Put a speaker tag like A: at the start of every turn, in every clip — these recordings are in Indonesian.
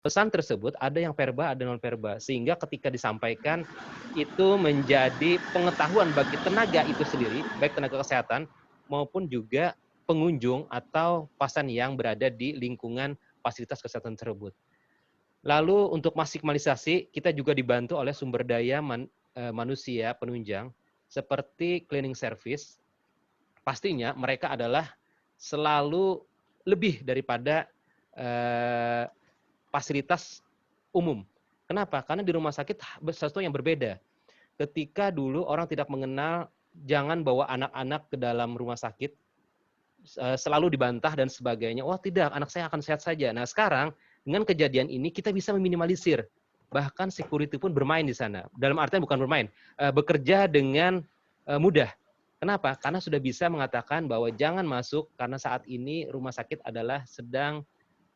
A: pesan tersebut ada yang verbal, ada non-verbal. Sehingga ketika disampaikan, itu menjadi pengetahuan bagi tenaga itu sendiri, baik tenaga kesehatan maupun juga pengunjung atau pasien yang berada di lingkungan fasilitas kesehatan tersebut. Lalu untuk maksimalisasi, kita juga dibantu oleh sumber daya manusia penunjang, seperti cleaning service. Pastinya mereka adalah selalu lebih daripada fasilitas umum. Kenapa? Karena di rumah sakit sesuatu yang berbeda. Ketika dulu orang tidak mengenal, jangan bawa anak-anak ke dalam rumah sakit, selalu dibantah dan sebagainya. Wah tidak, anak saya akan sehat saja. Nah sekarang dengan kejadian ini kita bisa meminimalisir. Bahkan security pun bermain di sana. Dalam artian bukan bermain, bekerja dengan mudah. Kenapa? Karena sudah bisa mengatakan bahwa jangan masuk karena saat ini rumah sakit adalah sedang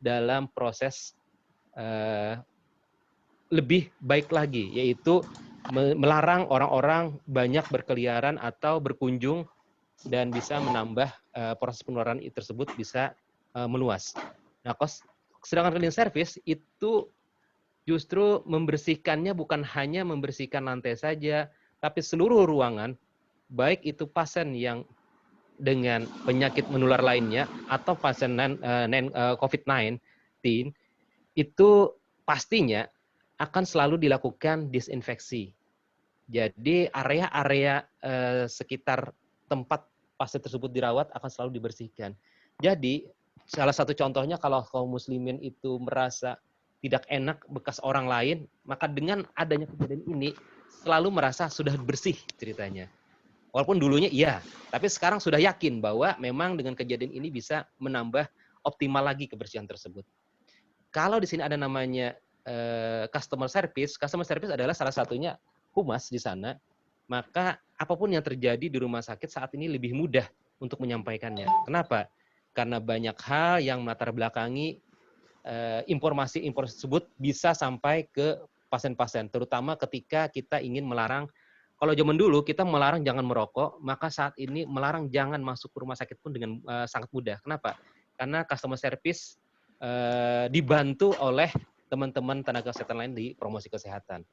A: dalam proses lebih baik lagi, yaitu melarang orang-orang banyak berkeliaran atau berkunjung dan bisa menambah proses penularan tersebut bisa meluas. Nah, sedangkan cleaning service itu justru membersihkannya bukan hanya membersihkan lantai saja, tapi seluruh ruangan, baik itu pasien yang dengan penyakit menular lainnya atau pasien COVID-19, itu pastinya akan selalu dilakukan disinfeksi. Jadi area-area sekitar tempat pasien tersebut dirawat akan selalu dibersihkan. Jadi salah satu contohnya kalau kaum muslimin itu merasa tidak enak bekas orang lain, maka dengan adanya kejadian ini selalu merasa sudah bersih ceritanya. Walaupun dulunya iya, tapi sekarang sudah yakin bahwa memang dengan kejadian ini bisa menambah optimal lagi kebersihan tersebut. Kalau di sini ada namanya customer service adalah salah satunya humas di sana, maka apapun yang terjadi di rumah sakit saat ini lebih mudah untuk menyampaikannya. Kenapa? Karena banyak hal yang melatar belakangi informasi-informasi tersebut bisa sampai ke pasien-pasien, terutama ketika kita ingin melarang. Kalau zaman dulu kita melarang jangan merokok, maka saat ini melarang jangan masuk ke rumah sakit pun dengan sangat mudah. Kenapa? Karena customer service dibantu oleh teman-teman tenaga kesehatan lain di promosi kesehatan.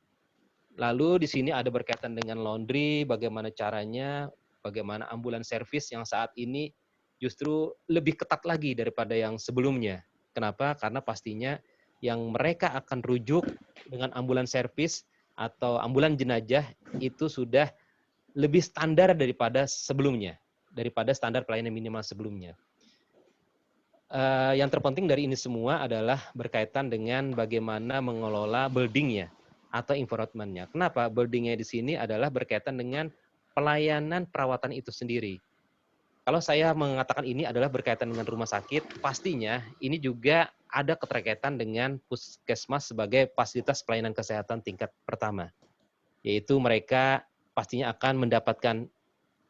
A: Lalu di sini ada berkaitan dengan laundry, bagaimana caranya, bagaimana ambulans service yang saat ini justru lebih ketat lagi daripada yang sebelumnya. Kenapa? Karena pastinya yang mereka akan rujuk dengan ambulans service atau ambulan jenazah itu sudah lebih standar daripada sebelumnya, daripada standar pelayanan minimal sebelumnya. Yang terpenting dari ini semua adalah berkaitan dengan bagaimana mengelola buildingnya atau environment-nya. Kenapa? Buildingnya di sini adalah berkaitan dengan pelayanan perawatan itu sendiri. Kalau saya mengatakan ini adalah berkaitan dengan rumah sakit, pastinya ini juga ada keterkaitan dengan puskesmas sebagai fasilitas pelayanan kesehatan tingkat pertama. Yaitu mereka pastinya akan mendapatkan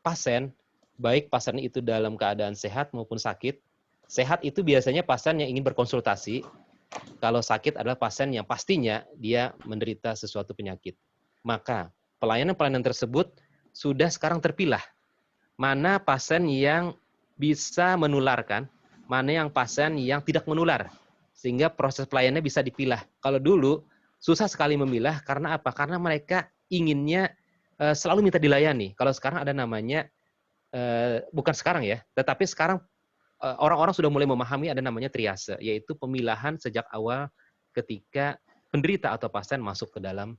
A: pasien, baik pasien itu dalam keadaan sehat maupun sakit. Sehat itu biasanya pasien yang ingin berkonsultasi, kalau sakit adalah pasien yang pastinya dia menderita sesuatu penyakit. Maka pelayanan-pelayanan tersebut sudah sekarang terpilah. Mana pasien yang bisa menularkan, mana yang pasien yang tidak menular. Sehingga proses pelayanannya bisa dipilah. Kalau dulu susah sekali memilah karena apa? Karena mereka inginnya selalu minta dilayani. Kalau sekarang ada namanya, bukan sekarang ya, tetapi sekarang orang-orang sudah mulai memahami ada namanya triase, yaitu pemilahan sejak awal ketika penderita atau pasien masuk ke dalam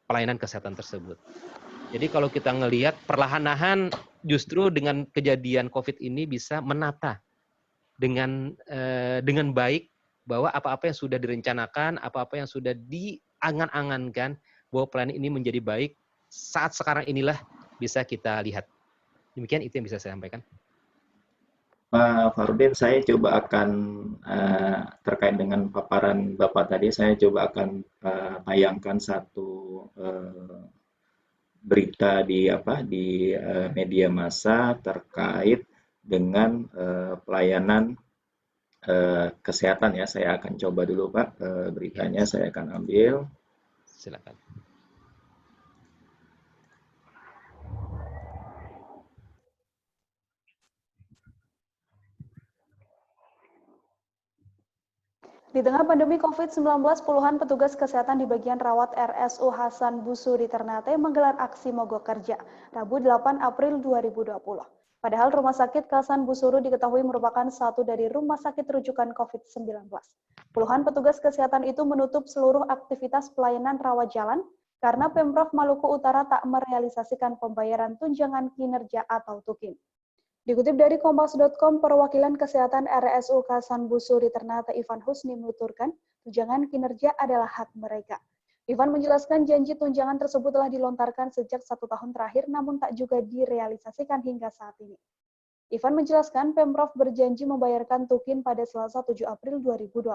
A: pelayanan kesehatan tersebut. Jadi kalau kita ngelihat perlahan-lahan justru dengan kejadian COVID ini bisa menata dengan baik bahwa apa-apa yang sudah direncanakan, apa-apa yang sudah diangan-angankan bahwa pelayanan ini menjadi baik, saat sekarang inilah bisa kita lihat. Demikian itu yang bisa saya sampaikan.
B: Pak Fardin, saya coba akan terkait dengan paparan Bapak tadi, saya coba akan tayangkan satu berita di media massa terkait dengan pelayanan kesehatan ya. Saya akan coba dulu Pak beritanya, saya akan ambil.
A: Silakan.
C: Di tengah pandemi COVID-19, puluhan petugas kesehatan di bagian rawat RSU Hasan Busuri Ternate menggelar aksi mogok kerja Rabu 8 April 2020. Padahal Rumah Sakit Hasan Busuri diketahui merupakan satu dari rumah sakit rujukan COVID-19. Puluhan petugas kesehatan itu menutup seluruh aktivitas pelayanan rawat jalan karena Pemprov Maluku Utara tak merealisasikan pembayaran tunjangan kinerja atau TUKIN. Dikutip dari Kompas.com, perwakilan kesehatan RSU Hasan Busuri Ternate Ivan Husni menuturkan, tunjangan kinerja adalah hak mereka. Ivan menjelaskan janji tunjangan tersebut telah dilontarkan sejak 1 tahun terakhir, namun tak juga direalisasikan hingga saat ini. Ivan menjelaskan, Pemprov berjanji membayarkan TUKIN pada Selasa 7 April 2020.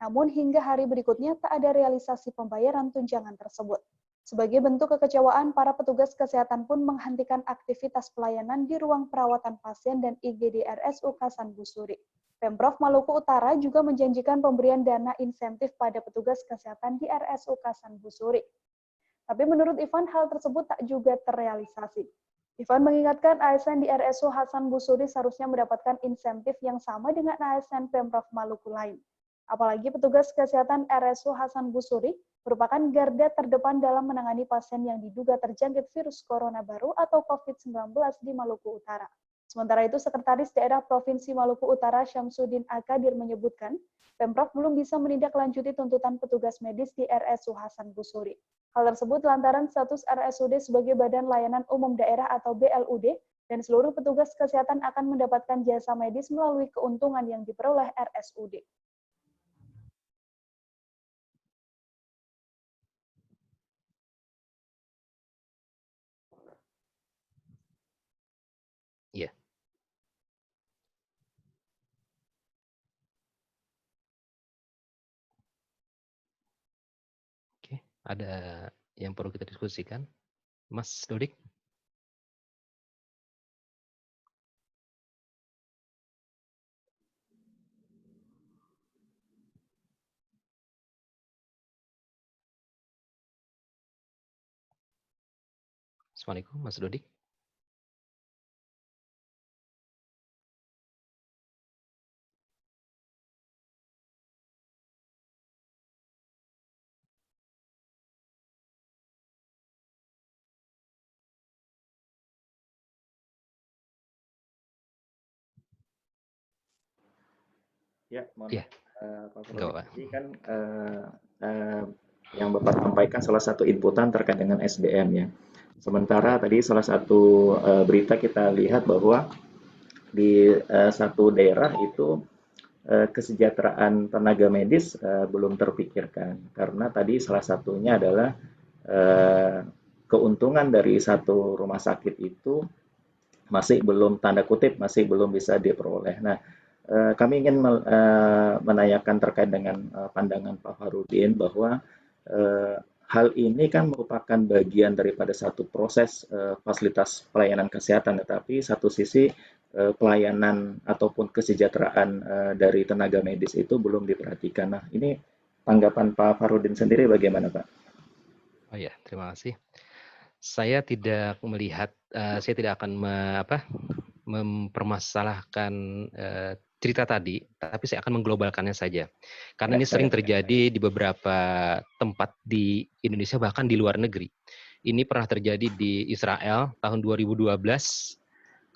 C: Namun hingga hari berikutnya tak ada realisasi pembayaran tunjangan tersebut. Sebagai bentuk kekecewaan, para petugas kesehatan pun menghentikan aktivitas pelayanan di ruang perawatan pasien dan IGD RSU Hasan Busuri. Pemprov Maluku Utara juga menjanjikan pemberian dana insentif pada petugas kesehatan di RSU Hasan Busuri. Tapi menurut Ivan, hal tersebut tak juga terrealisasi. Ivan mengingatkan ASN di RSU Hasan Busuri seharusnya mendapatkan insentif yang sama dengan ASN Pemprov Maluku lain. Apalagi petugas kesehatan RSU Hasan Busuri merupakan garda terdepan dalam menangani pasien yang diduga terjangkit virus corona baru atau COVID-19 di Maluku Utara. Sementara itu, Sekretaris Daerah Provinsi Maluku Utara Syamsuddin Akadir menyebutkan, Pemprov belum bisa menindaklanjuti tuntutan petugas medis di RSU Hasan Busuri. Hal tersebut lantaran status RSUD sebagai Badan Layanan Umum Daerah atau BLUD, dan seluruh petugas kesehatan akan mendapatkan jasa medis melalui keuntungan yang diperoleh RSUD.
A: Iya. Oke, ada yang perlu kita diskusikan, Mas Dodik? Assalamualaikum, Mas Dodik.
B: Ya, mohon
A: Iya,
B: Pak
A: enggak
B: Ferdinand.
A: Pak.
B: Jadi kan yang Bapak sampaikan salah satu inputan terkait dengan SDM ya. Sementara tadi salah satu berita kita lihat bahwa di satu daerah itu kesejahteraan tenaga medis belum terpikirkan karena tadi salah satunya adalah keuntungan dari satu rumah sakit itu masih belum tanda kutip masih belum bisa diperoleh. Nah, kami ingin menanyakan terkait dengan pandangan Pak Farudin bahwa hal ini kan merupakan bagian daripada satu proses fasilitas pelayanan kesehatan, tetapi satu sisi pelayanan ataupun kesejahteraan dari tenaga medis itu belum diperhatikan. Nah, ini tanggapan Pak Farudin sendiri bagaimana, Pak?
A: Oh ya, terima kasih. Saya tidak melihat, saya tidak akan mempermasalahkan cerita tadi, tapi saya akan mengglobalkannya saja. Karena ini sering terjadi di beberapa tempat di Indonesia, bahkan di luar negeri. Ini pernah terjadi di Israel tahun 2012.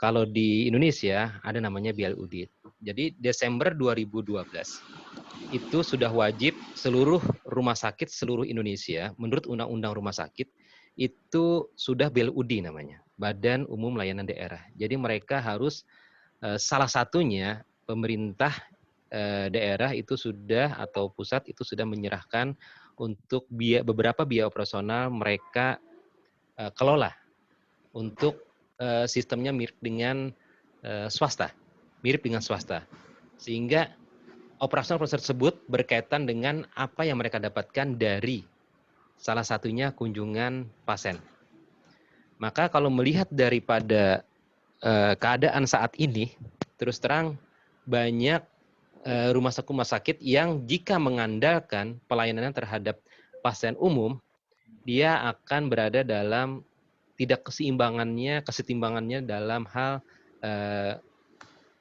A: Kalau di Indonesia ada namanya BLUD. Jadi Desember 2012 itu sudah wajib seluruh rumah sakit seluruh Indonesia menurut Undang-Undang Rumah Sakit itu sudah BLUD namanya, Badan Umum Layanan Daerah. Jadi mereka harus salah satunya pemerintah daerah itu sudah atau pusat itu sudah menyerahkan untuk beberapa biaya operasional mereka kelola untuk sistemnya mirip dengan swasta, sehingga operasional tersebut berkaitan dengan apa yang mereka dapatkan dari salah satunya kunjungan pasien. Maka kalau melihat daripada keadaan saat ini, terus terang banyak rumah sakit yang jika mengandalkan pelayanan terhadap pasien umum, dia akan berada dalam tidak kesetimbangannya dalam hal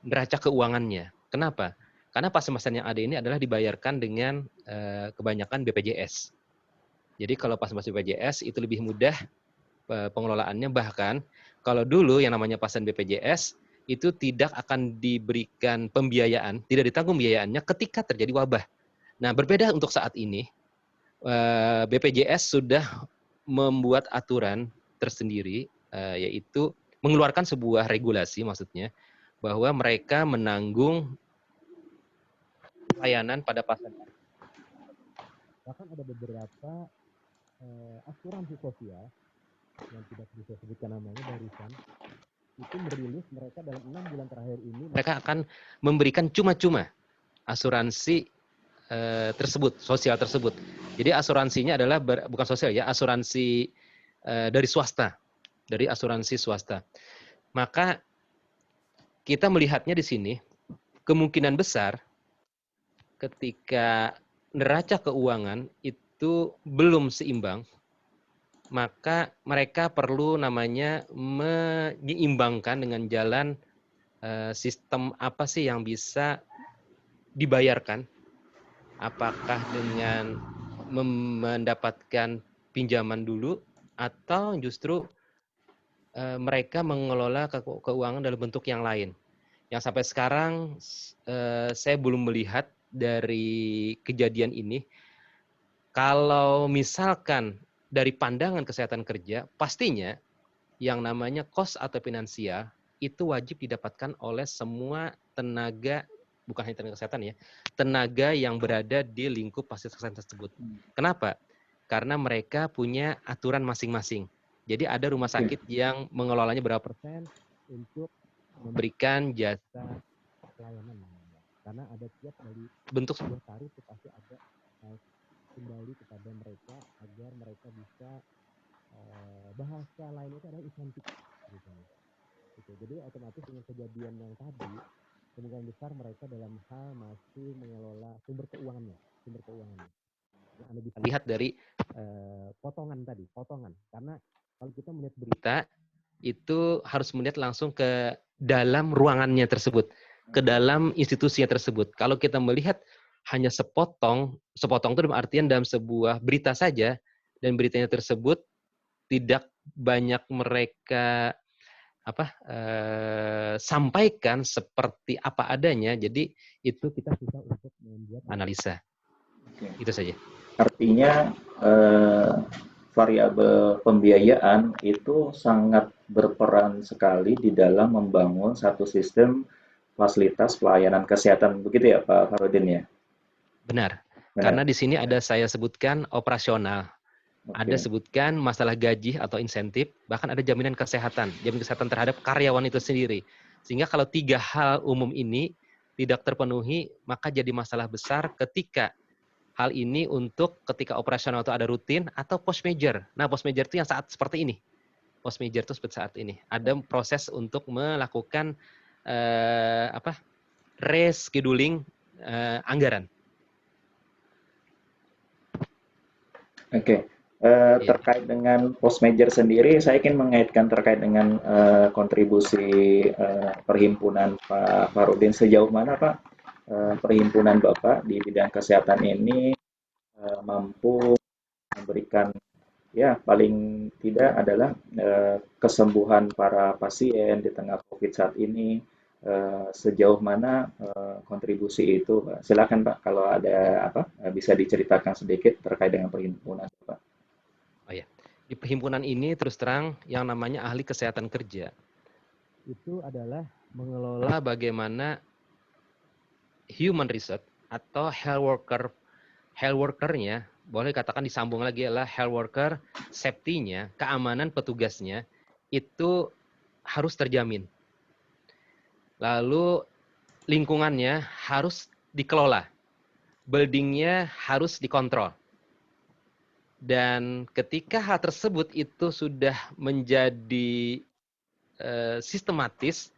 A: neraca keuangannya. Kenapa? Karena pas-pasan yang ada ini adalah dibayarkan dengan kebanyakan BPJS. Jadi kalau pas-pasan BPJS itu lebih mudah pengelolaannya, bahkan kalau dulu yang namanya pasan BPJS itu tidak akan diberikan pembiayaan, tidak ditanggung biayaannya ketika terjadi wabah. Nah, berbeda untuk saat ini, BPJS sudah membuat aturan tersendiri, yaitu mengeluarkan sebuah regulasi, maksudnya bahwa mereka menanggung pelayanan pada pasien. Bahkan ada beberapa asuransi sosial yang tidak bisa sebutkan namanya barusan, itu merilis mereka dalam 6 bulan terakhir ini mereka akan memberikan cuma-cuma asuransi tersebut, sosial tersebut. Jadi asuransinya adalah bukan sosial ya, asuransi dari swasta, dari asuransi swasta. Maka kita melihatnya di sini kemungkinan besar ketika neraca keuangan itu belum seimbang, maka mereka perlu namanya menyeimbangkan dengan jalan sistem apa sih yang bisa dibayarkan. Apakah dengan mendapatkan pinjaman dulu atau justru mereka mengelola keuangan dalam bentuk yang lain. Yang sampai sekarang saya belum melihat dari kejadian ini. Kalau misalkan dari pandangan kesehatan kerja, pastinya yang namanya cost atau finansial itu wajib didapatkan oleh semua tenaga, bukan hanya tenaga kesehatan ya, tenaga yang berada di lingkup fasilitas kesehatan tersebut. Kenapa? Karena mereka punya aturan masing-masing. Jadi ada rumah sakit yang mengelolanya berapa persen untuk memberikan jasa pelayanan. Karena ada tiap dari bentuk sebuah tarif itu pasti ada kembali kepada mereka agar mereka bisa bahasa lain itu adalah insentif. Gitu. Jadi otomatis dengan kejadian yang tadi, kemungkinan besar mereka dalam hal masih mengelola sumber keuangannya. Nah, Anda bisa lihat dari potongan tadi, karena kalau kita melihat berita itu harus melihat langsung ke dalam ruangannya tersebut, ke dalam institusinya tersebut. Kalau kita melihat hanya sepotong itu dalam artian dalam sebuah berita saja, dan beritanya tersebut tidak banyak mereka sampaikan seperti apa adanya, jadi itu kita susah untuk membuat analisa. Itu saja.
B: Artinya variabel pembiayaan itu sangat berperan sekali di dalam membangun satu sistem fasilitas pelayanan kesehatan, begitu ya Pak Farudin ya?
A: Benar. Karena di sini ada saya sebutkan operasional. Ada sebutkan masalah gaji atau insentif, bahkan ada jaminan kesehatan terhadap karyawan itu sendiri. Sehingga kalau 3 hal umum ini tidak terpenuhi, maka jadi masalah besar ketika hal ini untuk ketika operasional itu ada rutin atau post major. Nah, post major itu yang saat seperti ini. Post major itu seperti saat ini. Ada proses untuk melakukan rescheduling anggaran.
B: Oke. Terkait dengan post major sendiri, saya ingin mengaitkan terkait dengan kontribusi perhimpunan Pak Farudin. Sejauh mana Pak perhimpunan Bapak di bidang kesehatan ini mampu memberikan, ya paling tidak adalah kesembuhan para pasien di tengah COVID saat ini, sejauh mana kontribusi itu, Pak? Silakan Pak, kalau ada bisa diceritakan sedikit terkait dengan perhimpunan Pak.
A: Oh ya, di perhimpunan ini terus terang yang namanya ahli kesehatan kerja itu adalah mengelola bagaimana human resource atau health worker-nya, boleh katakan disambung lagi adalah health worker, safety-nya, keamanan petugasnya itu harus terjamin. Lalu lingkungannya harus dikelola, building-nya harus dikontrol. Dan ketika hal tersebut itu sudah menjadi sistematis,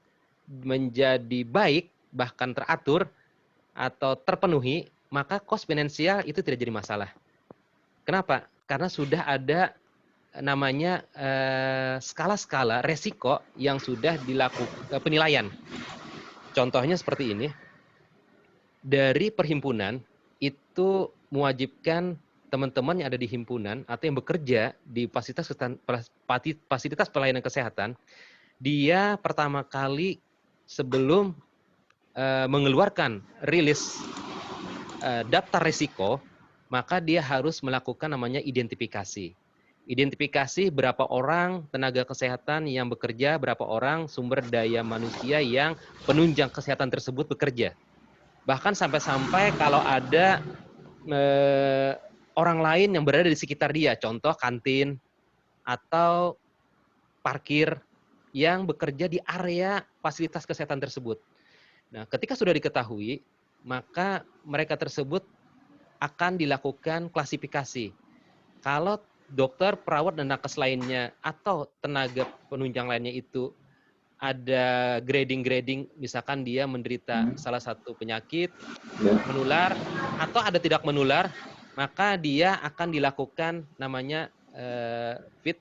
A: menjadi baik, bahkan teratur atau terpenuhi, maka cost finansial itu tidak jadi masalah. Kenapa? Karena sudah ada namanya skala-skala resiko yang sudah dilakukan penilaian. Contohnya seperti ini. dari perhimpunan itu mewajibkan teman-teman yang ada di himpunan atau yang bekerja di fasilitas pelayanan kesehatan, dia pertama kali sebelum mengeluarkan rilis daftar risiko, maka dia harus melakukan namanya identifikasi. Identifikasi berapa orang tenaga kesehatan yang bekerja, berapa orang sumber daya manusia yang penunjang kesehatan tersebut bekerja. Bahkan sampai-sampai kalau ada orang lain yang berada di sekitar dia, contoh kantin atau parkir yang bekerja di area fasilitas kesehatan tersebut. Nah, ketika sudah diketahui, maka mereka tersebut akan dilakukan klasifikasi. Kalau dokter, perawat, dan nakes lainnya atau tenaga penunjang lainnya itu ada grading-grading, misalkan dia menderita salah satu penyakit, menular, atau ada tidak menular, maka dia akan dilakukan namanya fit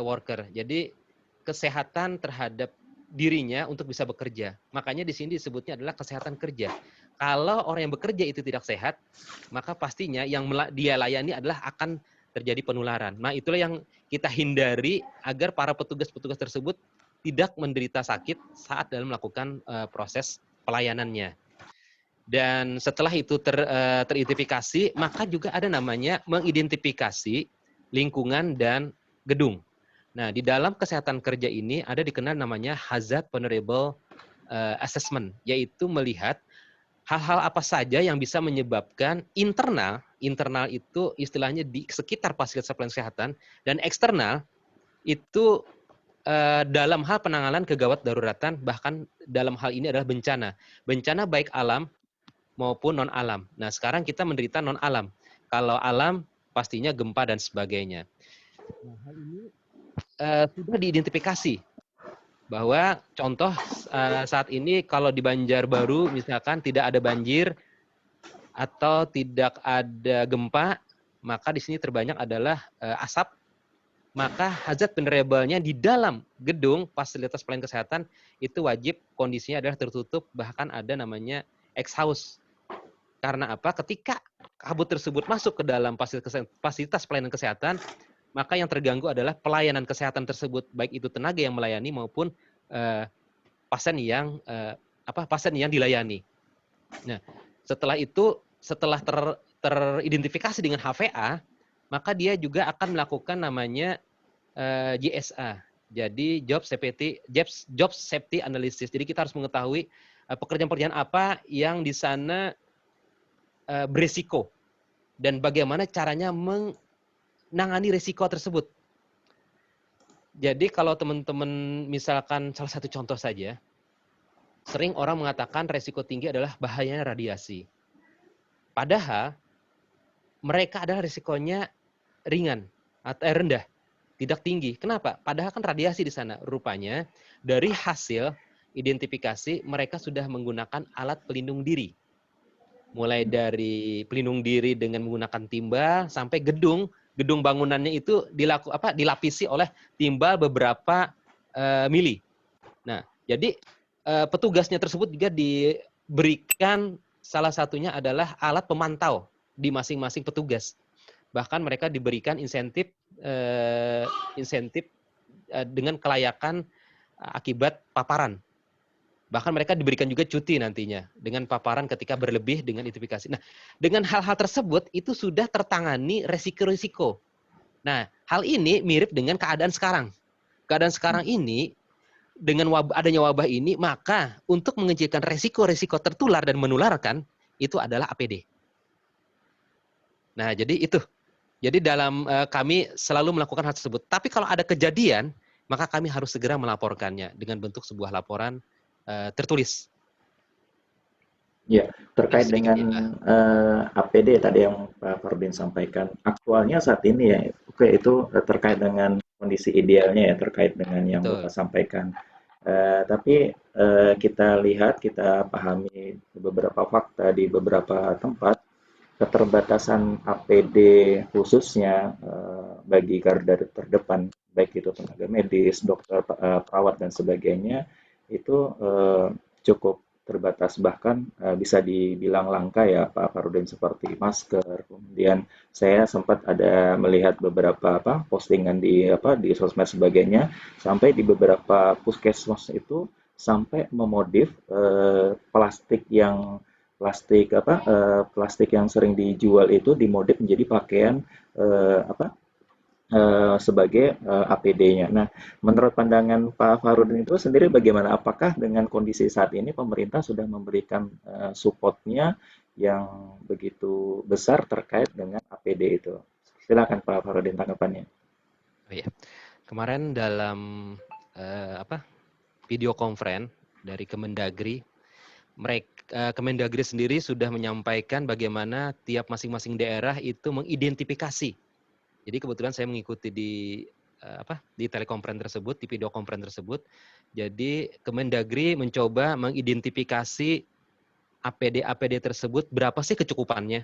A: worker. Jadi kesehatan terhadap dirinya untuk bisa bekerja. Makanya di sini disebutnya adalah kesehatan kerja. Kalau orang yang bekerja itu tidak sehat, maka pastinya yang dia layani adalah akan terjadi penularan. Nah, itulah yang kita hindari agar para petugas-petugas tersebut tidak menderita sakit saat dalam melakukan proses pelayanannya. Dan setelah itu teridentifikasi, maka juga ada namanya mengidentifikasi lingkungan dan gedung. Nah, di dalam kesehatan kerja ini ada dikenal namanya hazard vulnerable assessment, yaitu melihat hal-hal apa saja yang bisa menyebabkan internal itu istilahnya di sekitar fasilitas pelayanan kesehatan, dan eksternal itu dalam hal penanganan kegawat daruratan, bahkan dalam hal ini adalah bencana. Bencana baik alam maupun non-alam. Nah, sekarang kita menderita non-alam. Kalau alam, pastinya gempa dan sebagainya. Nah, hal ini sudah diidentifikasi bahwa contoh saat ini kalau di Banjarbaru misalkan tidak ada banjir atau tidak ada gempa, maka di sini terbanyak adalah asap. Maka hazard vulnerable-nya di dalam gedung fasilitas pelayanan kesehatan itu wajib kondisinya adalah tertutup, bahkan ada namanya exhaust. Karena apa? Ketika kabut tersebut masuk ke dalam fasilitas pelayanan kesehatan, maka yang terganggu adalah pelayanan kesehatan tersebut, baik itu tenaga yang melayani maupun pasien yang dilayani. Nah, setelah itu, setelah teridentifikasi dengan HVA, maka dia juga akan melakukan namanya JSA. Jadi job safety analysis. Jadi kita harus mengetahui pekerjaan-pekerjaan apa yang di sana berisiko dan bagaimana caranya menangani risiko tersebut. Jadi kalau teman-teman misalkan salah satu contoh saja, sering orang mengatakan risiko tinggi adalah bahayanya radiasi. Padahal mereka adalah risikonya ringan atau rendah, tidak tinggi. Kenapa? Padahal kan radiasi di sana. Rupanya dari hasil identifikasi mereka sudah menggunakan alat pelindung diri. Mulai dari pelindung diri dengan menggunakan timbal sampai gedung bangunannya itu dilapisi oleh timbal beberapa mili. Nah, jadi petugasnya tersebut juga diberikan salah satunya adalah alat pemantau di masing-masing petugas. Bahkan mereka diberikan insentif dengan kelayakan akibat paparan. Bahkan mereka diberikan juga cuti nantinya dengan paparan ketika berlebih dengan identifikasi. Nah, dengan hal-hal tersebut itu sudah tertangani resiko-risiko. Nah, hal ini mirip dengan keadaan sekarang. Keadaan sekarang ini dengan adanya wabah ini, maka untuk mengecilkan resiko-resiko tertular dan menularkan itu adalah APD. Nah, jadi itu. Jadi dalam kami selalu melakukan hal tersebut. Tapi kalau ada kejadian, maka kami harus segera melaporkannya dengan bentuk sebuah laporan tertulis.
B: Ya, terkait dengan APD tadi yang Pak Fardin sampaikan, aktualnya saat ini ya, oke, itu terkait dengan kondisi idealnya ya, terkait dengan yang Bapak sampaikan. Tapi kita lihat, kita pahami beberapa fakta di beberapa tempat, keterbatasan APD khususnya bagi garda terdepan, baik itu tenaga medis, dokter, perawat, dan sebagainya, itu cukup terbatas, bahkan bisa dibilang langka ya Pak Farudin, seperti masker. Kemudian saya sempat ada melihat beberapa postingan di sosmed sebagainya, sampai di beberapa puskesmas itu sampai memodif plastik yang sering dijual itu dimodif menjadi pakaian eh, apa sebagai APD-nya. Nah, menurut pandangan Pak Farudin itu sendiri bagaimana? Apakah dengan kondisi saat ini pemerintah sudah memberikan support-nya yang begitu besar terkait dengan APD itu? Silakan Pak Farudin tanggapannya.
A: Oh iya. Kemarin dalam video conference dari Kemendagri, Kemendagri sendiri sudah menyampaikan bagaimana tiap masing-masing daerah itu mengidentifikasi. Jadi kebetulan saya mengikuti di telekonferensi tersebut, di video conference tersebut. Jadi Kemendagri mencoba mengidentifikasi APD tersebut berapa sih kecukupannya.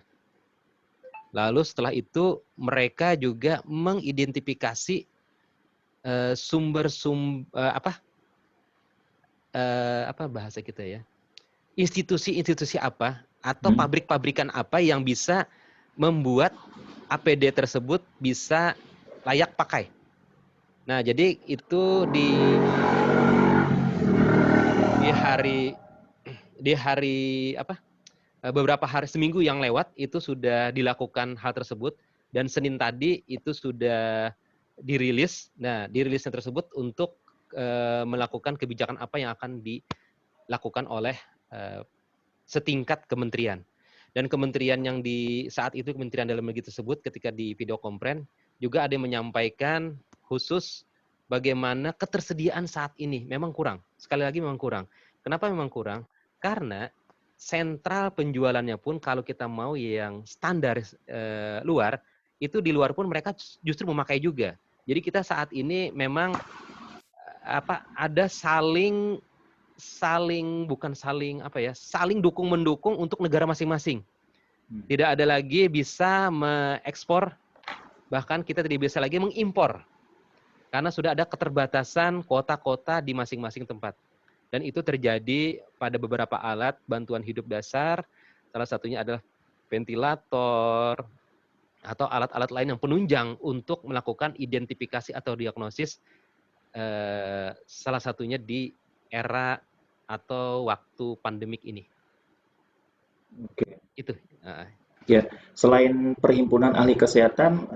A: Lalu setelah itu mereka juga mengidentifikasi bahasa kita ya, institusi-institusi apa atau pabrik-pabrikan apa yang bisa membuat APD tersebut bisa layak pakai. Nah, jadi itu di beberapa hari, seminggu yang lewat itu sudah dilakukan hal tersebut, dan Senin tadi itu sudah dirilis. Nah, dirilisnya tersebut untuk melakukan kebijakan apa yang akan dilakukan oleh setingkat kementerian. Dan kementerian yang saat itu Kementerian Dalam Negeri tersebut ketika di video conference juga ada yang menyampaikan khusus bagaimana ketersediaan saat ini memang kurang. Sekali lagi memang kurang. Kenapa memang kurang? Karena sentral penjualannya pun kalau kita mau yang standar luar, itu di luar pun mereka justru memakai juga. Jadi kita saat ini memang ada saling dukung mendukung untuk negara masing-masing. Tidak ada lagi bisa mengekspor, bahkan kita tidak bisa lagi mengimpor karena sudah ada keterbatasan kota-kota di masing-masing tempat. Dan itu terjadi pada beberapa alat bantuan hidup dasar, salah satunya adalah ventilator atau alat-alat lain yang penunjang untuk melakukan identifikasi atau diagnosis, salah satunya di era atau waktu pandemik ini.
B: Oke.
A: Itu.
B: Ya, selain perhimpunan ahli kesehatan,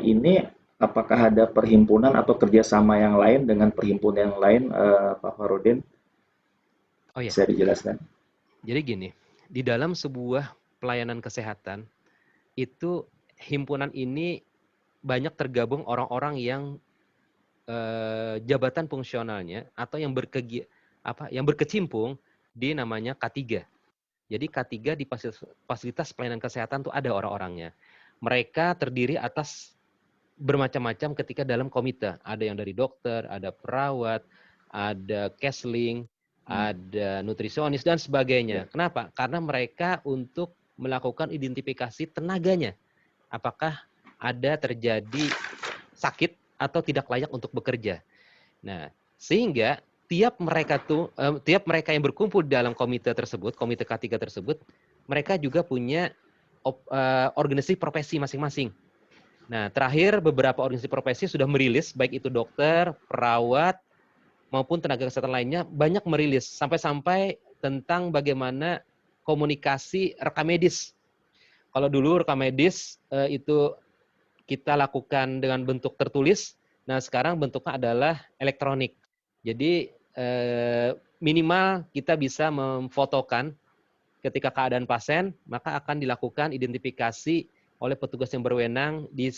B: ini apakah ada perhimpunan atau kerjasama yang lain dengan perhimpunan yang lain, Pak Farudin?
A: Oh ya.
B: Bisa dijelaskan?
A: Jadi gini, di dalam sebuah pelayanan kesehatan itu himpunan ini banyak tergabung orang-orang yang jabatan fungsionalnya atau yang berkecimpung di namanya K3. Jadi K3 di fasilitas pelayanan kesehatan itu ada orang-orangnya. Mereka terdiri atas bermacam-macam ketika dalam komite. Ada yang dari dokter, ada perawat, ada counseling, ada nutrisionis dan sebagainya. Kenapa? Karena mereka untuk melakukan identifikasi tenaganya. Apakah ada terjadi sakit atau tidak layak untuk bekerja. Nah, sehingga tiap mereka yang berkumpul dalam komite tersebut, komite K3 tersebut, mereka juga punya organisasi profesi masing-masing. Nah, terakhir beberapa organisasi profesi sudah merilis, baik itu dokter, perawat, maupun tenaga kesehatan lainnya, banyak merilis sampai-sampai tentang bagaimana komunikasi rekam medis. Kalau dulu rekam medis itu kita lakukan dengan bentuk tertulis, nah sekarang bentuknya adalah elektronik. Jadi minimal kita bisa memfotokan ketika keadaan pasien, maka akan dilakukan identifikasi oleh petugas yang berwenang di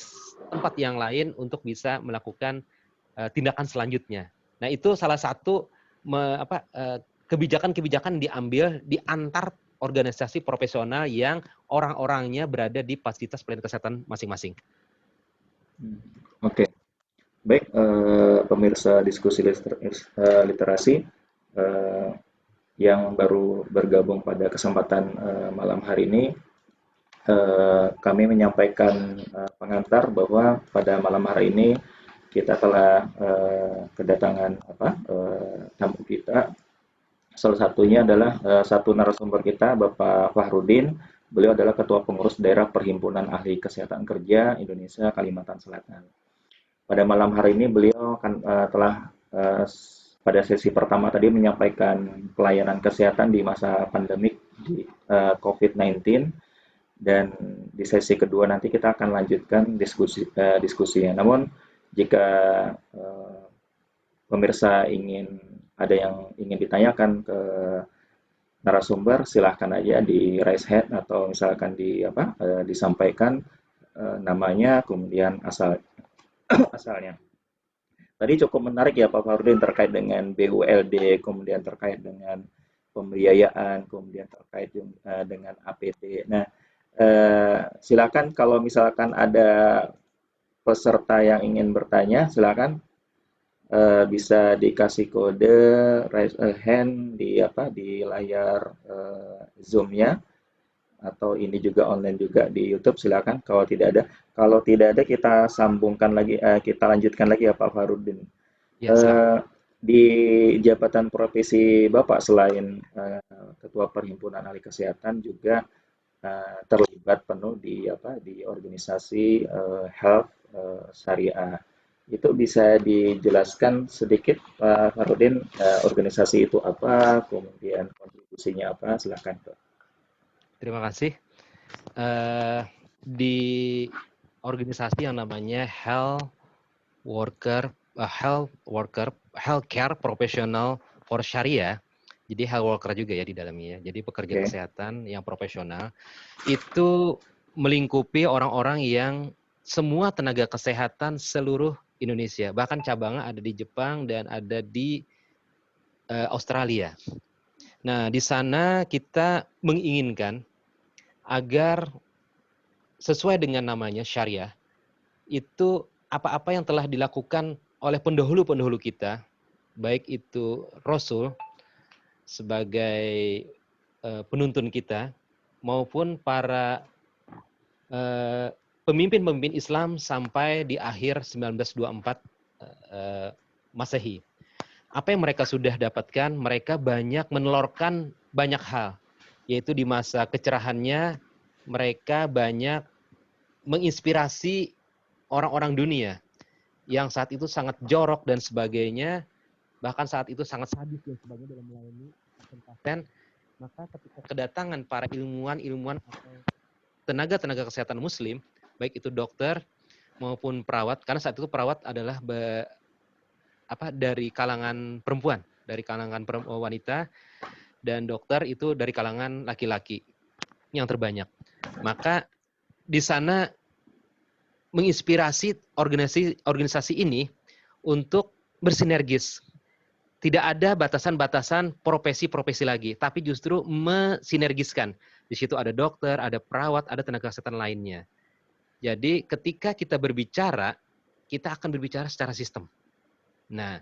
A: tempat yang lain untuk bisa melakukan tindakan selanjutnya. Nah, itu salah satu kebijakan-kebijakan diambil di antar organisasi profesional yang orang-orangnya berada di fasilitas pelayanan kesehatan masing-masing.
B: Oke, baik pemirsa diskusi literasi yang baru bergabung pada kesempatan malam hari ini, kami menyampaikan pengantar bahwa pada malam hari ini kita telah kedatangan tamu kita, Salah satunya adalah satu narasumber kita, Bapak Fahrudin. Beliau adalah Ketua Pengurus Daerah Perhimpunan Ahli Kesehatan Kerja Indonesia Kalimantan Selatan. Pada malam hari ini beliau telah pada sesi pertama tadi menyampaikan pelayanan kesehatan di masa pandemik di COVID-19, dan di sesi kedua nanti kita akan lanjutkan diskusinya. Namun jika pemirsa ada yang ingin ditanyakan ke narasumber, silahkan aja di raise hand atau misalkan disampaikan namanya, kemudian asalnya. Tadi cukup menarik ya Pak Fahrudin terkait dengan BULD, kemudian terkait dengan pembiayaan, kemudian terkait dengan APT. Nah, silakan kalau misalkan ada peserta yang ingin bertanya, silakan bisa dikasih kode raise a hand di layar Zoom-nya, atau ini juga online juga di YouTube, silakan. Kalau tidak ada kita sambungkan lagi, kita lanjutkan lagi ya Pak Fahrudin.
A: Ya,
B: di jabatan profesi Bapak selain Ketua Perhimpunan Ahli Kesehatan juga terlibat penuh di organisasi health syariah. Itu bisa dijelaskan sedikit Pak Fahrudin, organisasi itu apa, kemudian kontribusinya apa, silakan Pak.
A: terima kasih. Di organisasi yang namanya Healthcare Professional for Sharia, jadi health worker juga ya di dalamnya. Jadi pekerja kesehatan yang profesional itu melingkupi orang-orang yang semua tenaga kesehatan seluruh Indonesia. Bahkan cabangnya ada di Jepang dan ada di Australia. Nah, di sana kita menginginkan agar sesuai dengan namanya syariah, itu apa-apa yang telah dilakukan oleh pendahulu-pendahulu kita, baik itu Rasul sebagai penuntun kita, maupun para pemimpin-pemimpin Islam sampai di akhir 1924 Masehi. Apa yang mereka sudah dapatkan, mereka banyak menelurkan banyak hal, yaitu di masa kecerahannya mereka banyak menginspirasi orang-orang dunia yang saat itu sangat jorok dan sebagainya, bahkan saat itu sangat sadis dan sebagainya dalam melayani pasien. Maka ketika kedatangan para ilmuwan atau tenaga-tenaga kesehatan muslim, baik itu dokter maupun perawat, karena saat itu perawat adalah dari kalangan perempuan, dari kalangan wanita, dan dokter itu dari kalangan laki-laki yang terbanyak. Maka di sana menginspirasi organisasi ini untuk bersinergis. Tidak ada batasan-batasan profesi-profesi lagi, tapi justru mensinergiskan. Di situ ada dokter, ada perawat, ada tenaga kesehatan lainnya. Jadi ketika kita berbicara, kita akan berbicara secara sistem. Nah,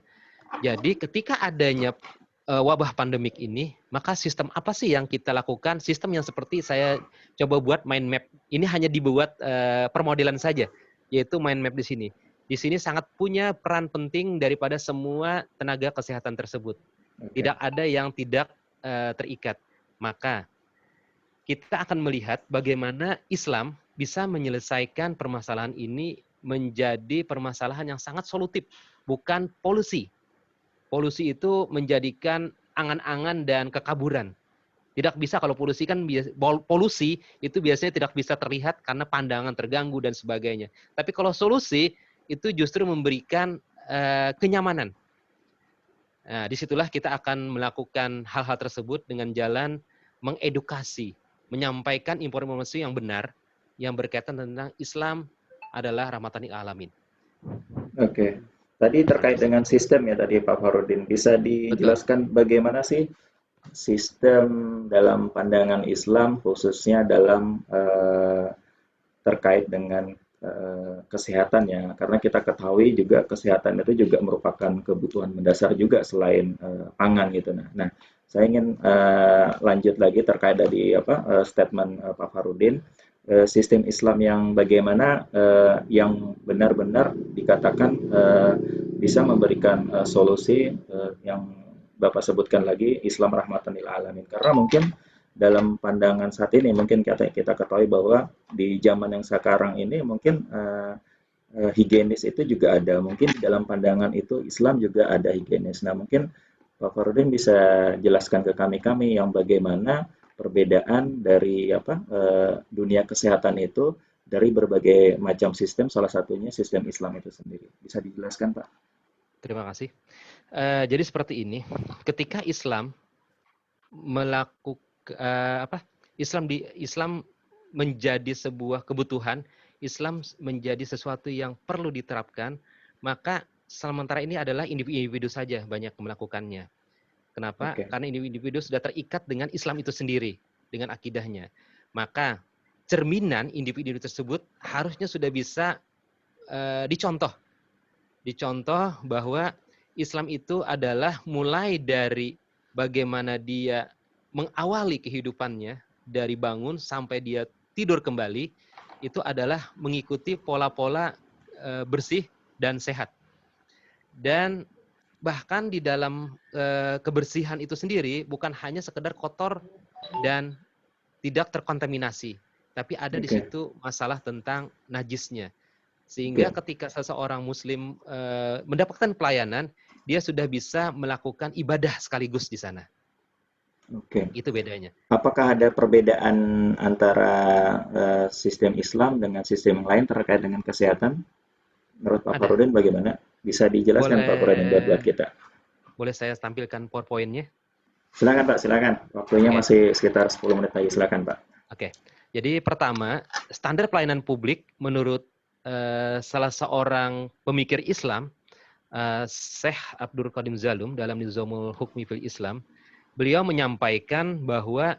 A: jadi ketika adanya wabah pandemik ini, maka sistem apa sih yang kita lakukan? Sistem yang seperti saya coba buat mind map. Ini hanya dibuat permodelan saja, yaitu mind map di sini. Di sini sangat punya peran penting daripada semua tenaga kesehatan tersebut. Tidak ada yang tidak terikat. Maka kita akan melihat bagaimana Islam bisa menyelesaikan permasalahan ini menjadi permasalahan yang sangat solutif, bukan polusi. Polusi itu menjadikan angan-angan dan kekaburan. Tidak bisa, kalau polusi itu biasanya tidak bisa terlihat karena pandangan terganggu dan sebagainya. Tapi kalau solusi itu justru memberikan kenyamanan. Nah, disitulah kita akan melakukan hal-hal tersebut dengan jalan mengedukasi, menyampaikan informasi yang benar yang berkaitan tentang Islam adalah rahmatan lil alamin.
B: Oke. Tadi terkait dengan sistem ya tadi Pak Fahrudin, bisa dijelaskan bagaimana sih sistem dalam pandangan Islam khususnya dalam terkait dengan kesehatan ya, karena kita ketahui juga kesehatan itu juga merupakan kebutuhan mendasar juga selain pangan gitu. Nah, saya ingin lanjut lagi terkait dari statement Pak Fahrudin. Sistem Islam yang bagaimana yang benar-benar dikatakan bisa memberikan solusi yang Bapak sebutkan lagi Islam rahmatan lil alamin. Karena mungkin dalam pandangan saat ini mungkin kita ketahui bahwa di zaman yang sekarang ini mungkin higienis itu juga ada. Mungkin di dalam pandangan itu Islam juga ada higienis. Nah, mungkin Pak Farudin bisa jelaskan ke kami yang bagaimana perbedaan dari dunia kesehatan itu dari berbagai macam sistem, salah satunya sistem Islam itu sendiri. Bisa dijelaskan, Pak?
A: Terima kasih. Jadi seperti ini, ketika Islam melakukan Islam menjadi sebuah kebutuhan, Islam menjadi sesuatu yang perlu diterapkan, maka sementara ini adalah individu saja banyak melakukannya. Kenapa?
B: Oke.
A: Karena individu sudah terikat dengan Islam itu sendiri, dengan akidahnya. Maka cerminan individu tersebut harusnya sudah bisa dicontoh. Dicontoh bahwa Islam itu adalah mulai dari bagaimana dia mengawali kehidupannya dari bangun sampai dia tidur kembali, itu adalah mengikuti pola-pola bersih dan sehat. Dan bahkan di dalam kebersihan itu sendiri bukan hanya sekedar kotor dan tidak terkontaminasi, tapi ada di situ masalah tentang najisnya. Sehingga ketika seseorang muslim mendapatkan pelayanan, dia sudah bisa melakukan ibadah sekaligus di sana.
B: Oke.
A: Itu bedanya.
B: Apakah ada perbedaan antara sistem Islam dengan sistem lain terkait dengan kesehatan? Menurut Pak Farudin bagaimana? Bisa dijelaskan Pak Farudin buat kita?
A: Boleh saya tampilkan PowerPoint-nya?
B: Silakan Pak, silakan. Waktunya masih sekitar 10 menit lagi. Silakan Pak.
A: Oke. Jadi pertama, standar pelayanan publik menurut salah seorang pemikir Islam, Syekh Abdul Qadim Zalum dalam Nizamul Hukmi fil Islam, beliau menyampaikan bahwa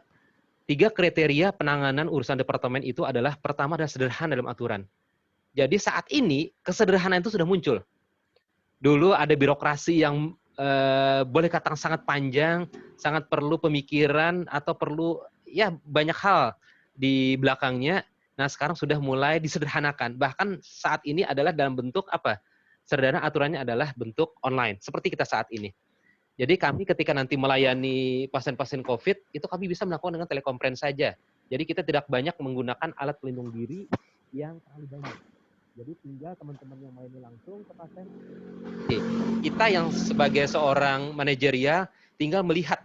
A: 3 kriteria penanganan urusan departemen itu adalah pertama adalah sederhana dalam aturan. Jadi saat ini kesederhanaan itu sudah muncul. Dulu ada birokrasi yang boleh katakan sangat panjang, sangat perlu pemikiran atau perlu banyak hal di belakangnya. Nah, sekarang sudah mulai disederhanakan. Bahkan saat ini adalah dalam bentuk apa? Sederhana aturannya adalah bentuk online, seperti kita saat ini. Jadi kami ketika nanti melayani pasien-pasien COVID, itu kami bisa melakukan dengan telekonferensi saja. Jadi kita tidak banyak menggunakan alat pelindung diri yang terlalu banyak. Jadi tinggal teman-teman yang melayani langsung ke pasien. Kita yang sebagai seorang manajerial tinggal melihat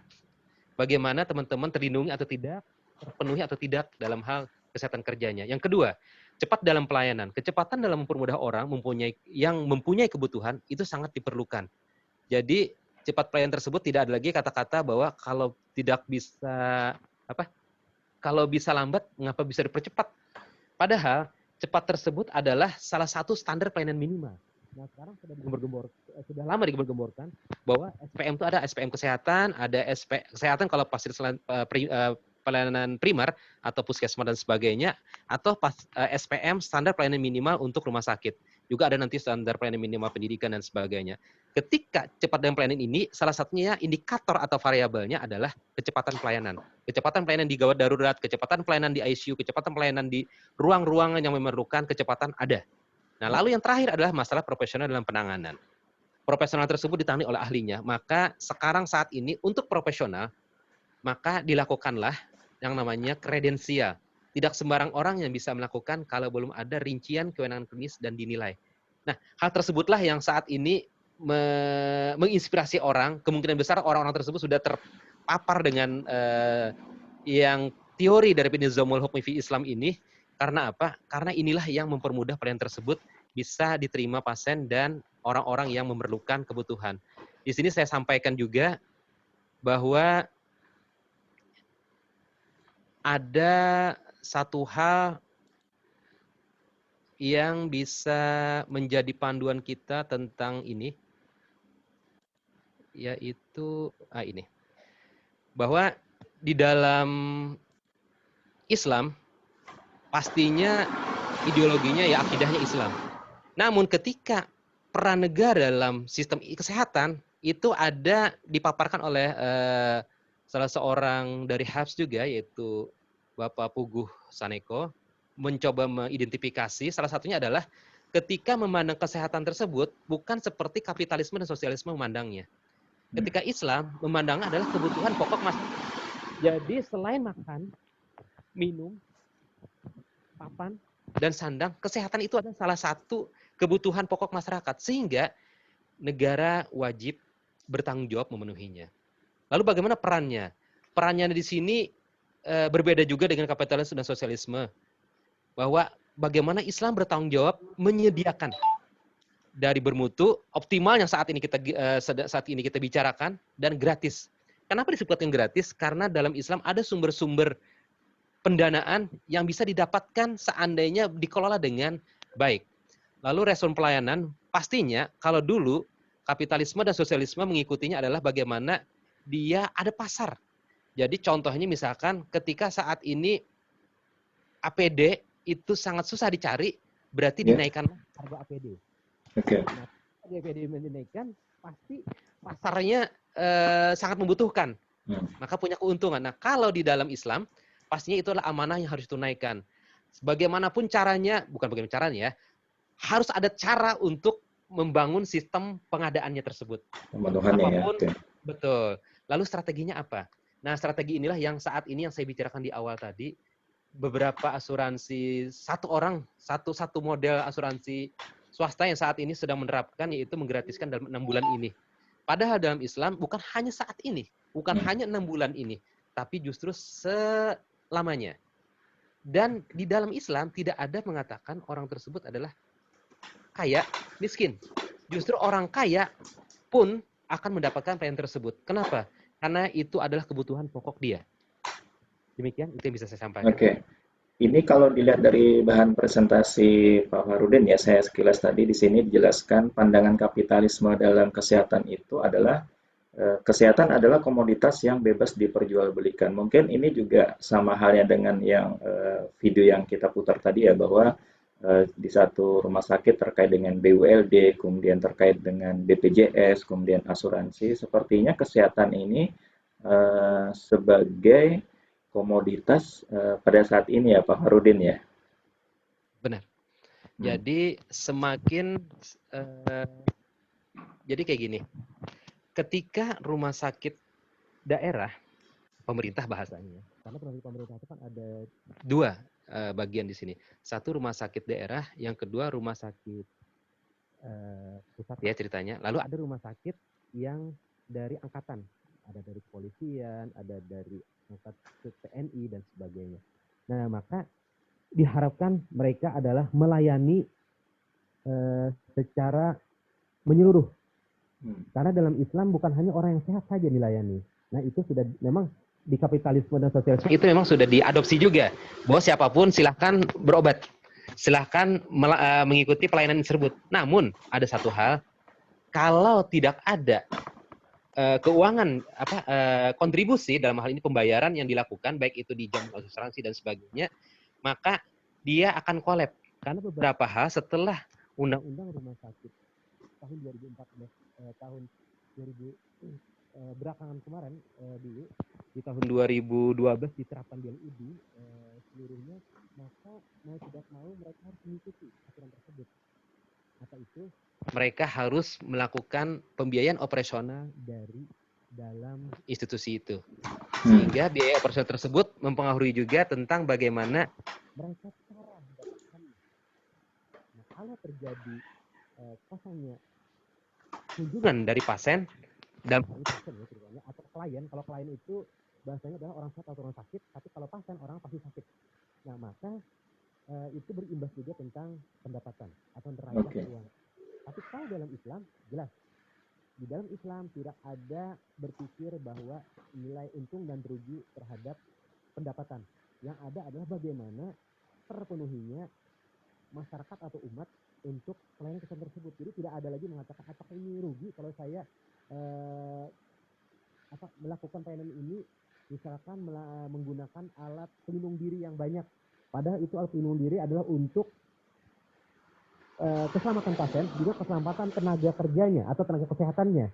A: bagaimana teman-teman terlindungi atau tidak, terpenuhi atau tidak dalam hal kesehatan kerjanya. Yang kedua, cepat dalam pelayanan. Kecepatan dalam mempermudah orang yang mempunyai kebutuhan itu sangat diperlukan. Jadi cepat pelayanan tersebut tidak ada lagi kata-kata bahwa kalau tidak bisa kalau bisa lambat mengapa bisa dipercepat. Padahal cepat tersebut adalah salah satu standar pelayanan minimal. Nah, sekarang sudah lama digembar-gemborkan bahwa SPM itu ada SPM kesehatan, ada SP kesehatan kalau fasilitas pelayanan primer atau puskesmas dan sebagainya, atau SPM standar pelayanan minimal untuk rumah sakit. Juga ada nanti standar pelayanan minimal pendidikan dan sebagainya. Ketika cepat dalam pelayanan ini, salah satunya indikator atau variabelnya adalah kecepatan pelayanan. Kecepatan pelayanan di gawat darurat, kecepatan pelayanan di ICU, kecepatan pelayanan di ruang-ruangan yang memerlukan kecepatan ada. Nah, lalu yang terakhir adalah masalah profesional dalam penanganan. Profesional tersebut ditangani oleh ahlinya. Maka sekarang saat ini untuk profesional, maka dilakukanlah yang namanya kredensial. Tidak sembarang orang yang bisa melakukan kalau belum ada rincian kewenangan klinis dan dinilai. Nah, hal tersebutlah yang saat ini menginspirasi orang. Kemungkinan besar orang-orang tersebut sudah terpapar dengan yang teori dari Nizamul Hukmi fi Islam ini. Karena apa? Karena inilah yang mempermudah pelayanan tersebut bisa diterima pasien dan orang-orang yang memerlukan kebutuhan. Di sini saya sampaikan juga bahwa ada satu hal yang bisa menjadi panduan kita tentang ini, yaitu ini. Bahwa di dalam Islam, pastinya ideologinya akidahnya Islam. Namun ketika peran negara dalam sistem kesehatan, itu ada dipaparkan oleh salah seorang dari HAPS juga, yaitu Bapak Puguh Saneko, mencoba mengidentifikasi, salah satunya adalah ketika memandang kesehatan tersebut, bukan seperti kapitalisme dan sosialisme memandangnya. Ketika Islam memandangnya adalah kebutuhan pokok masyarakat. Jadi selain makan, minum, papan, dan sandang, kesehatan itu adalah salah satu kebutuhan pokok masyarakat. Sehingga negara wajib bertanggung jawab memenuhinya. Lalu bagaimana perannya? Perannya di sini berbeda juga dengan kapitalisme dan sosialisme. Bahwa bagaimana Islam bertanggung jawab menyediakan dari bermutu, optimal yang saat ini kita bicarakan, dan gratis. Kenapa disebutkan gratis? Karena dalam Islam ada sumber-sumber pendanaan yang bisa didapatkan seandainya dikelola dengan baik. Lalu respon pelayanan, pastinya kalau dulu kapitalisme dan sosialisme mengikutinya adalah bagaimana dia ada pasar. Jadi contohnya misalkan ketika saat ini APD itu sangat susah dicari, berarti dinaikkanlah harga APD. Nah, APD dinaikkan, pasti pasarnya sangat membutuhkan, maka punya keuntungan. Nah, kalau di dalam Islam, pastinya itu adalah amanah yang harus ditunaikan. Bagaimanapun caranya, bukan bagaimana caranya ya, harus ada cara untuk membangun sistem pengadaannya tersebut. Apapun, betul. Lalu strateginya apa? Nah, strategi inilah yang saat ini yang saya bicarakan di awal tadi. Beberapa asuransi, satu model asuransi swasta yang saat ini sedang menerapkan, yaitu menggratiskan dalam 6 bulan ini. Padahal dalam Islam bukan hanya saat ini, bukan hanya 6 bulan ini, tapi justru selamanya. Dan di dalam Islam tidak ada mengatakan orang tersebut adalah kaya, miskin. Justru orang kaya pun akan mendapatkan pelayanan tersebut. Kenapa? Karena itu adalah kebutuhan pokok dia. Demikian, itu yang bisa saya sampaikan.
B: Oke. Ini kalau dilihat dari bahan presentasi Pak Farudin ya, saya sekilas tadi di sini dijelaskan pandangan kapitalisme dalam kesehatan itu adalah kesehatan adalah komoditas yang bebas diperjualbelikan. Mungkin ini juga sama halnya dengan yang video yang kita putar tadi ya, bahwa di satu rumah sakit terkait dengan BULD, kemudian terkait dengan BPJS, kemudian asuransi, sepertinya kesehatan ini sebagai komoditas pada saat ini ya Pak Harudin ya.
A: Benar. Jadi semakin jadi kayak gini. Ketika rumah sakit daerah, pemerintah bahasanya, karena pemerintah itu kan ada dua bagian di sini. Satu rumah sakit daerah, yang kedua rumah sakit pusat ya ceritanya. Lalu ada rumah sakit yang dari angkatan, ada dari kepolisian, ada dari angkatan TNI dan sebagainya. Nah, maka diharapkan mereka adalah melayani secara menyeluruh. Karena dalam Islam bukan hanya orang yang sehat saja dilayani. Nah, itu sudah memang di kapitalisme dan sosialisme itu memang sudah diadopsi juga. Bahwa siapapun silahkan berobat. Silahkan mengikuti pelayanan tersebut. Namun, ada satu hal, kalau tidak ada keuangan kontribusi dalam hal ini pembayaran yang dilakukan baik itu di jam asuransi dan sebagainya, maka dia akan kolab karena beberapa hal setelah undang-undang rumah sakit tahun 2014 tahun 2000 belakangan kemarin dulu di tahun 2012 diterapkan di LUD seluruhnya, maka mau tidak mau mereka harus mengikuti aturan tersebut. Maka itu mereka harus melakukan pembiayaan operasional dari dalam institusi itu. Sehingga biaya operasional tersebut mempengaruhi juga tentang bagaimana mereka cara mendapatkannya. Nah, kalau terjadi kosongnya kunjungan dari pasien dalam hal ini pasien ya ceritanya, atau klien, kalau klien itu bahasanya adalah orang sehat atau orang sakit, tapi kalau pasien orang pasti sakit. Nah, maka itu berimbas juga tentang pendapatan atau neraca keuangan. Tapi kalau dalam Islam, jelas. Di dalam Islam tidak ada berpikir bahwa nilai untung dan rugi terhadap pendapatan. Yang ada adalah bagaimana terpenuhinya masyarakat atau umat untuk pelayanan kesehatan tersebut. Jadi tidak ada lagi mengatakan apakah ini rugi kalau saya melakukan pelayanan ini, misalkan menggunakan alat pelindung diri yang banyak. Padahal itu alat pelindung diri adalah untuk keselamatan pasien, juga keselamatan tenaga kerjanya atau tenaga kesehatannya.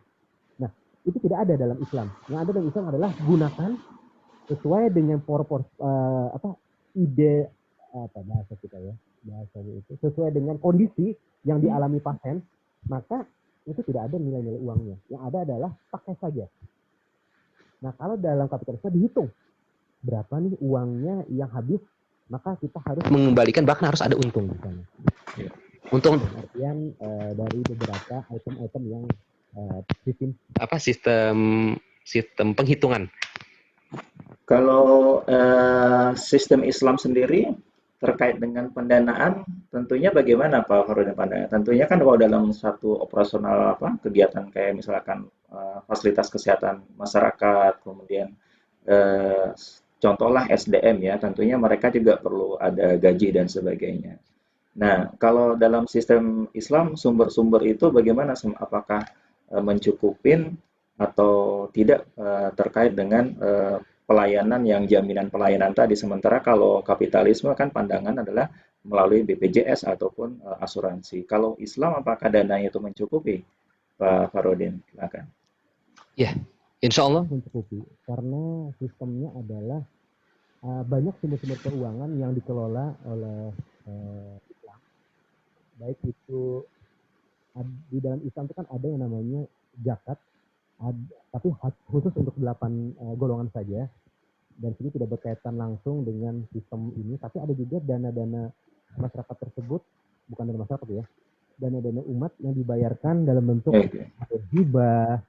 A: Nah, itu tidak ada dalam Islam. Yang ada dalam Islam adalah gunakan sesuai dengan ide bahasa kita ya, bahasanya itu sesuai dengan kondisi yang dialami pasien, maka
D: itu tidak ada nilai-nilai uangnya. Yang ada adalah pakai saja. Nah, kalau dalam kapitalisme dihitung berapa nih uangnya yang habis, maka kita harus mengembalikan, bahkan harus ada untung di sana. Untung artian dari beberapa item-item yang
A: sistem penghitungan.
B: Kalau sistem Islam sendiri terkait dengan pendanaan, tentunya bagaimana Pak Farudin pandangan? Tentunya kan kalau dalam satu operasional kegiatan kayak misalkan fasilitas kesehatan masyarakat, kemudian contohlah SDM ya, tentunya mereka juga perlu ada gaji dan sebagainya. Nah, kalau dalam sistem Islam sumber-sumber itu bagaimana? Apakah mencukupin atau tidak terkait dengan pelayanan yang jaminan pelayanan tadi, sementara kalau kapitalisme kan pandangan adalah melalui BPJS ataupun asuransi. Kalau Islam apakah dananya itu mencukupi, Pak Farudin? Silakan.
A: Ya, insya Allah
D: mencukupi karena sistemnya adalah banyak sumber-sumber keuangan yang dikelola oleh Islam. Baik itu di dalam Islam itu kan ada yang namanya zakat, tapi khusus untuk 8 golongan saja, dan sini tidak berkaitan langsung dengan sistem ini, tapi ada juga dana-dana masyarakat tersebut, bukan dana masyarakat ya, dana-dana umat yang dibayarkan dalam bentuk hibah,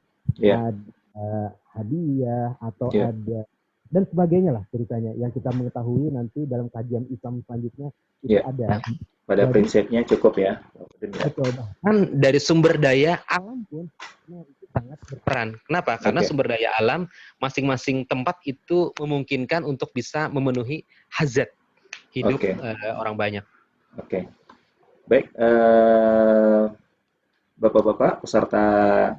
D: hadiah, atau ada dan sebagainya lah ceritanya, yang kita mengetahui nanti dalam kajian Islam selanjutnya itu ada.
B: Pada prinsipnya cukup ya.
D: Betul.
A: Kan dari sumber daya alam pun itu sangat berperan. Kenapa? Karena sumber daya alam masing-masing tempat itu memungkinkan untuk bisa memenuhi hajat hidup orang banyak.
B: Oke. Baik, Bapak-bapak peserta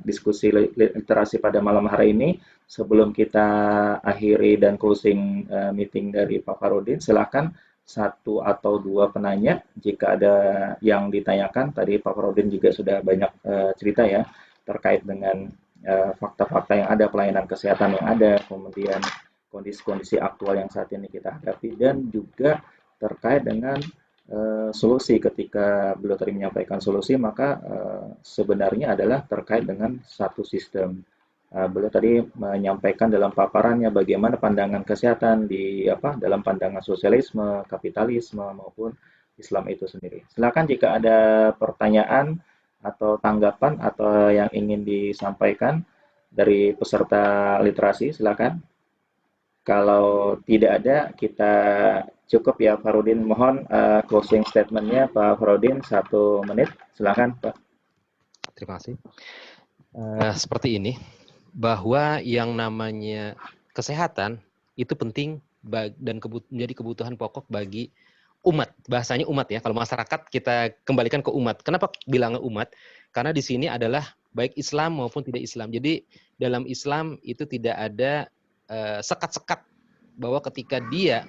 B: diskusi literasi pada malam hari ini, sebelum kita akhiri dan closing meeting dari Pak Farudin, silakan 1 atau 2 penanya jika ada yang ditanyakan. Tadi Pak Farudin juga sudah banyak cerita ya terkait dengan fakta-fakta yang ada, pelayanan kesehatan yang ada, kemudian kondisi-kondisi aktual yang saat ini kita hadapi, dan juga terkait dengan solusi. Ketika beliau tadi menyampaikan solusi, maka sebenarnya adalah terkait dengan satu sistem. Beliau tadi menyampaikan dalam paparannya bagaimana pandangan kesehatan dalam pandangan sosialisme, kapitalisme maupun Islam itu sendiri. Silakan jika ada pertanyaan atau tanggapan atau yang ingin disampaikan dari peserta literasi, silakan. Kalau tidak ada, kita cukup ya Farudin. Mohon closing statement-nya Pak Farudin 1 menit. Silakan Pak.
A: Terima kasih. Seperti ini, bahwa yang namanya kesehatan itu penting dan menjadi kebutuhan pokok bagi umat. Bahasanya umat ya. Kalau masyarakat kita kembalikan ke umat. Kenapa bilang umat? Karena di sini adalah baik Islam maupun tidak Islam. Jadi dalam Islam itu tidak ada sekat-sekat bahwa ketika dia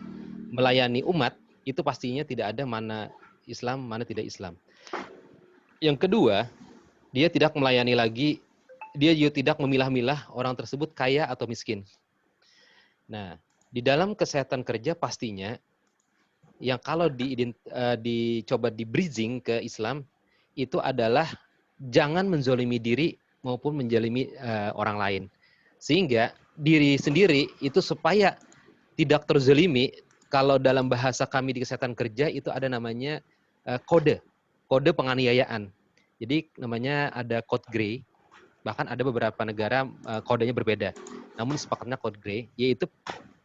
A: melayani umat itu pastinya tidak ada mana Islam, mana tidak Islam. Yang kedua, dia tidak melayani lagi, dia juga tidak memilah-milah orang tersebut kaya atau miskin. Nah, di dalam kesehatan kerja pastinya yang kalau dicoba di bridging ke Islam itu adalah jangan menzolimi diri maupun menzolimi orang lain. Sehingga diri sendiri itu supaya tidak terzolimi, kalau dalam bahasa kami di kesehatan kerja itu ada namanya kode penganiayaan. Jadi namanya ada code grey, bahkan ada beberapa negara kodenya berbeda. Namun sepakatnya code grey, yaitu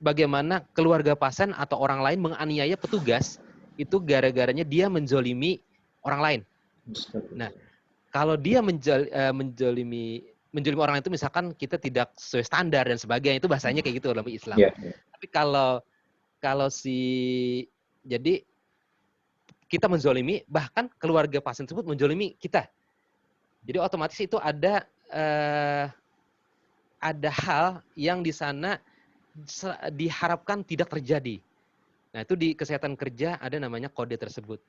A: bagaimana keluarga pasien atau orang lain menganiaya petugas itu gara-garanya dia menzolimi orang lain. Nah, kalau dia menzolimi orang lain itu misalkan kita tidak sesuai standar dan sebagainya, itu bahasanya kayak gitu dalam Islam. Tapi kalau jadi kita menzolimi, bahkan keluarga pasien tersebut menzolimi kita. Jadi otomatis itu ada hal yang di sana diharapkan tidak terjadi. Nah, itu di kesehatan kerja ada namanya kode tersebut.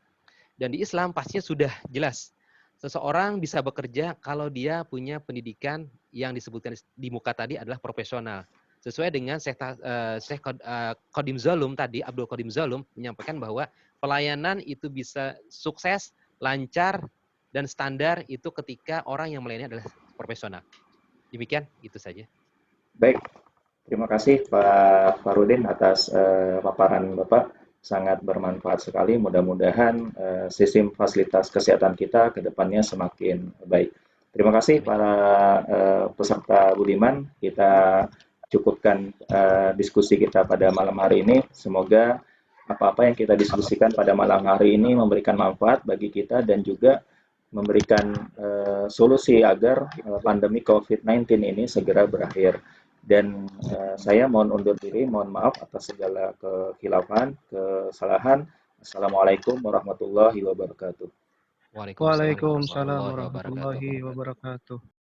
A: Dan di Islam pastinya sudah jelas. Seseorang bisa bekerja kalau dia punya pendidikan yang disebutkan di muka tadi adalah profesional. Sesuai dengan Syekh Qadim Zalum tadi, Abdul Qadim Zalum menyampaikan bahwa pelayanan itu bisa sukses, lancar, dan standar itu ketika orang yang melayani adalah profesional. Demikian, itu saja.
B: Baik, terima kasih Pak Farudin atas paparan Bapak. Sangat bermanfaat sekali. Mudah-mudahan sistem fasilitas kesehatan kita ke depannya semakin baik. Terima kasih para peserta Budiman. Kita cukupkan diskusi kita pada malam hari ini. Semoga apa-apa yang kita diskusikan pada malam hari ini memberikan manfaat bagi kita dan juga memberikan solusi agar pandemi COVID-19 ini segera berakhir. Dan saya mohon undur diri, mohon maaf atas segala kekhilafan, kesalahan. Assalamualaikum warahmatullahi wabarakatuh.
A: Waalaikumsalam
E: Waalaikumsalam
A: warahmatullahi wabarakatuh.
E: warahmatullahi wabarakatuh.